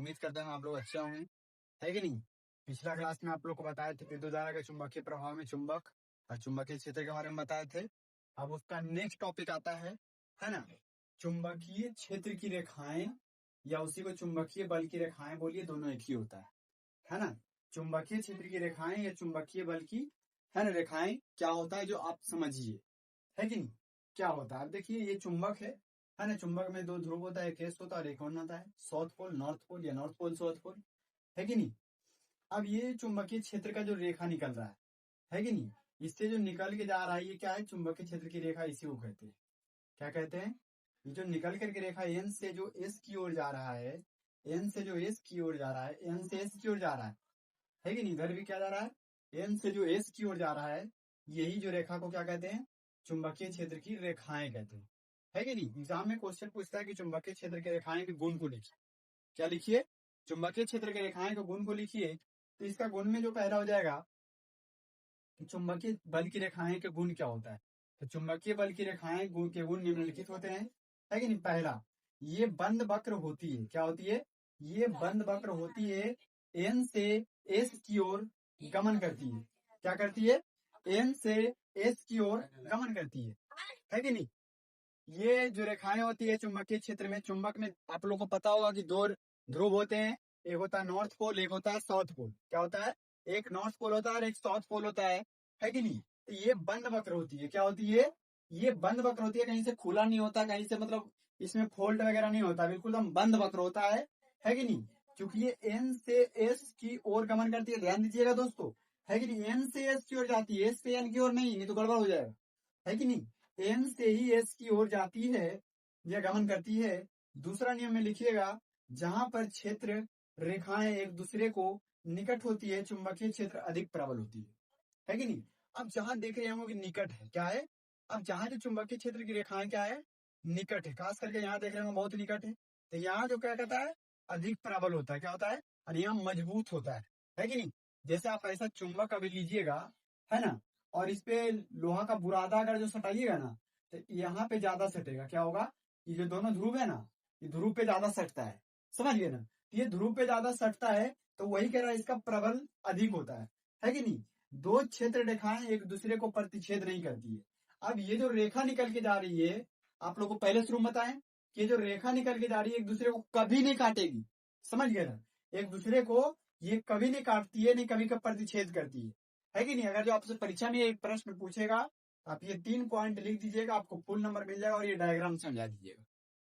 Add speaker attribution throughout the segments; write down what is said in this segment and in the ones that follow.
Speaker 1: उम्मीद करता हूँ आप लोग अच्छे होंगे, है कि नहीं। पिछला क्लास में आप लोग को बताए थे विद्युत धारा के चुंबकीय प्रभाव में चुंबक और चुंबकीय क्षेत्र के बारे में बताए थे। अब उसका नेक्स्ट टॉपिक आता है ना, चुंबकीय क्षेत्र की रेखाएं या उसी को चुंबकीय बल की रेखाएं बोलिए, दोनों एक ही होता है ना। चुंबकीय क्षेत्र की रेखाएं या चुंबकीय बल की है ना रेखाएं क्या होता है जो आप समझिए, है कि नहीं। क्या होता है, अब देखिए ये चुंबक है ना। चुंबक में दो ध्रुव होता है, एक एस होता है और एक कौन होता है, साउथ पोल नॉर्थ पोल या नॉर्थ पोल साउथ पोल, है कि नहीं। अब ये चुंबकीय क्षेत्र का जो रेखा निकल रहा है कि नहीं, इससे जो निकल के जा रहा है ये क्या है, चुंबकीय क्षेत्र की रेखा, इसी को कहते हैं, क्या कहते हैं, ये जो निकल करके रेखा एन से जो एस की ओर जा रहा है, एन से जो एस की ओर जा रहा है, एन से एस की ओर जा रहा है कि नहीं। इधर भी क्या जा रहा है, एन से जो एस की ओर जा रहा है, यही जो रेखा को क्या कहते हैं, चुंबकीय क्षेत्र की रेखाएं कहते हैं, है कि नहीं। एग्जाम में क्वेश्चन पूछता है कि चुंबकीय क्षेत्र की रेखाएं के गुण को लिखिए, क्या लिखिए, चुंबकीय क्षेत्र की रेखाएं के गुण को लिखिए। तो इसका गुण में जो पहला हो जाएगा कि चुंबकीय बल की रेखाएं के गुण क्या होता है। तो चुंबकीय बल की रेखाएं गुण के गुण निम्नलिखित होते हैं, है कि नहीं। पहला, ये बंद वक्र होती है, क्या होती है, ये बंद वक्र होती है, एन से एस की ओर गमन करती है, क्या करती है, एन से एस की ओर गमन करती है कि नहीं। ये जो रेखाएं होती है चुंबकीय क्षेत्र में, चुंबक में आप लोगों को पता होगा कि दो ध्रुव होते हैं, एक होता है नॉर्थ पोल, एक होता है साउथ पोल, क्या होता है, एक नॉर्थ पोल होता है और एक साउथ पोल होता है कि नहीं। तो ये बंद वक्र होती है, क्या होती है, ये बंद वक्र होती है, कहीं से खुला नहीं होता, कहीं से मतलब इसमें फोल्ड वगैरह नहीं होता, बिल्कुल हम बंद वक्र होता है कि नहीं। क्योंकि ये एन से एस की ओर गमन करती है, ध्यान दीजिएगा दोस्तों, है कि नहीं। एन से एस की ओर जाती है, एस से एन की ओर नहीं तो गड़बड़ हो जाएगा, है कि नहीं। एन से ही एस की ओर जाती है या गमन करती है। दूसरा नियम में लिखिएगा, जहां पर क्षेत्र रेखाएं एक दूसरे को निकट होती है, चुंबकीय क्षेत्र अधिक प्रबल होती है कि नहीं। अब जहां देख रहे होंगे कि निकट है, क्या है, अब जहां जो चुंबकीय क्षेत्र की रेखाएं क्या है, निकट है, खास करके यहाँ देख रहे होंगे बहुत निकट है, तो यहाँ जो क्या कहता है, अधिक प्रबल होता है, क्या होता है, और यहाँ मजबूत होता है कि नहीं। जैसे आप ऐसा चुंबक अभी लीजिएगा, है ना, और इस पे लोहा का बुरादा अगर जो सटाइएगा ना, तो यहाँ पे ज्यादा सटेगा, क्या होगा, ये जो दोनों ध्रुव है ना, ये ध्रुव पे ज्यादा सटता है, समझ गए ना। ये ध्रुव पे ज्यादा सटता है, तो वही कह रहा है इसका प्रबल अधिक होता है कि नहीं। दो क्षेत्र रेखाएं एक दूसरे को प्रतिच्छेद नहीं करती है। अब ये जो रेखा निकल के जा रही है, आप लोग को पहले शुरू में बताएं कि ये जो रेखा निकल के जा रही है एक दूसरे को कभी नहीं काटेगी, समझ गए ना, एक दूसरे को ये कभी नहीं काटती है, नहीं कभी कभी प्रतिच्छेद करती है कि नहीं। अगर जो आपसे परीक्षा में एक प्रश्न पूछेगा, आप ये 3 पॉइंट लिख दीजिएगा, आपको फुल नंबर मिल जाएगा, और ये डायग्राम समझा दीजिएगा,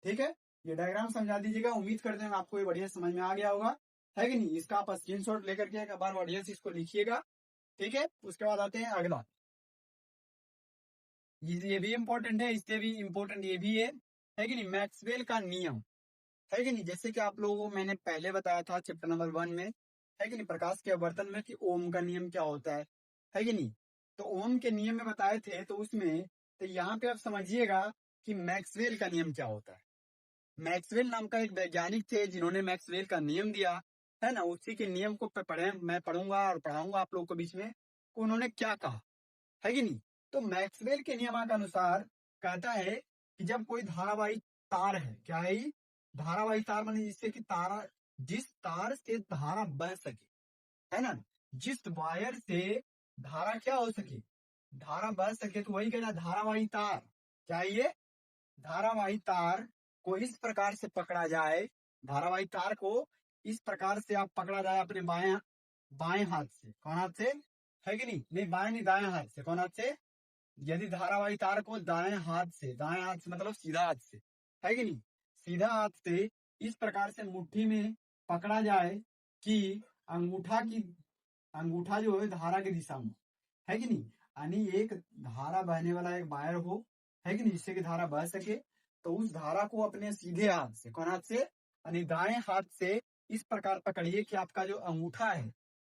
Speaker 1: ठीक है। ये डायग्राम समझा दीजिएगा, उम्मीद करते हैं आपको ये बढ़िया समझ में आ गया होगा, है कि नहीं। इसका आप स्क्रीनशॉट लेकर के एक बार बढ़िया से इसको लिखिएगा, ठीक है। उसके बाद आते हैं अगला, ये भी इंपॉर्टेंट है, इससे भी इंपॉर्टेंट ये भी है कि नहीं, मैक्सवेल का नियम, है कि नहीं। जैसे कि आप लोगों को मैंने पहले बताया था चैप्टर नंबर 1 में, है कि नहीं, प्रकाश के आवर्तन में, कि ओम का नियम क्या होता है कि नहीं। तो ओम के नियम में बताए थे, तो उसमें तो यहाँ पे आप समझिएगा कि मैक्सवेल का नियम क्या होता है। मैक्सवेल नाम का एक वैज्ञानिक थे जिन्होंने मैक्सवेल का नियम दिया, है ना, उसी के नियम को पढ़े मैं पढ़ूंगा और पढ़ाऊंगा आप लोगों को बीच में, उन्होंने क्या कहा, है कि नहीं। तो मैक्सवेल के नियम के अनुसार कहता है कि जब कोई धारावाही तार है, क्या है ये? धारावाही तार माने जिससे कि तारा, जिस तार से धारा बह सके, है ना, जिस वायर से धारा क्या हो सके, धारा बह सके, तो वही कहना धारावाही तार, क्या है ये, धारावाही तार को इस प्रकार से पकड़ा जाए, धारावाही तार को इस प्रकार से आप पकड़ा जाए अपने बाएं बाएं हाथ से, कौन हाथ से, है कि नहीं, नहीं बाएं नहीं दाएं हाथ से, कौन हाथ से, यदि धारावाही तार को दाएं हाथ से, दाएं हाथ से मतलब सीधा हाथ से, है कि नहीं, सीधा हाथ से इस प्रकार से मुट्ठी में पकड़ा जाए कि अंगूठा जो है धारा की दिशा में, है कि नहीं, यानी एक धारा बहने वाला एक वायर हो, है कि नहीं, जिससे कि धारा बह सके, तो उस धारा को अपने सीधे हाथ से, कौन हाथ से, यानी दाएं हाथ से इस प्रकार पकड़िए कि आपका जो अंगूठा है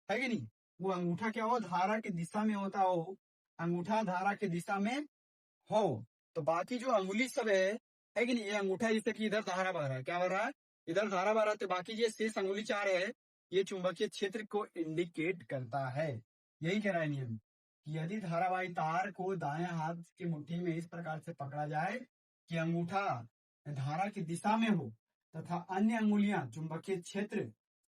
Speaker 1: कि नहीं, वो अंगूठा क्या हो, धारा की दिशा में होता हो, अंगूठा धारा की दिशा में हो, तो बाकी जो अंगुली सब है कि नहीं, ये अंगूठा जैसे कि इधर धारा बह रहा है, क्या हो रहा है, इधर धारा बह रहा है, तो बाकी ये शेष अंगुली 4 है, ये चुंबकीय क्षेत्र को इंडिकेट करता है। यही कह रहा है नियम कि यदि धारावाही तार को दाएं हाथ की मुट्ठी में इस प्रकार से पकड़ा जाए कि अंगूठा धारा की दिशा में हो, तथा अन्य अंगुलियां चुंबकीय क्षेत्र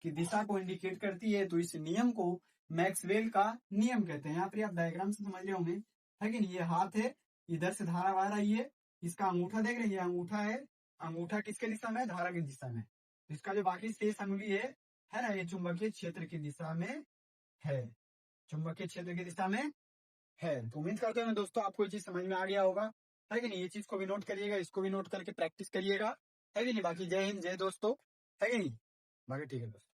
Speaker 1: की दिशा को इंडिकेट करती है, तो इस नियम को मैक्सवेल का नियम कहते हैं। यहाँ पर आप डायग्राम से समझ रहे होंगे, है कि नहीं। ये हाथ है, इधर से धारा बह रही है, इसका अंगूठा देख रही है, अंगूठा है, अंगूठा किसके दिशा में, धारा की दिशा में। इसका जो बाकी शेष अंगुली है ना, ये चुंबकीय क्षेत्र की दिशा में है, चुंबकीय क्षेत्र की दिशा में है। तो उम्मीद करते हैं दोस्तों आपको ये चीज समझ में आ गया होगा, है कि नहीं। ये चीज को भी नोट करिएगा, इसको भी नोट करके प्रैक्टिस करिएगा, है कि नहीं। बाकी जय हिंद, जय दोस्तों, है कि नहीं। बाकी ठीक है दोस्तों।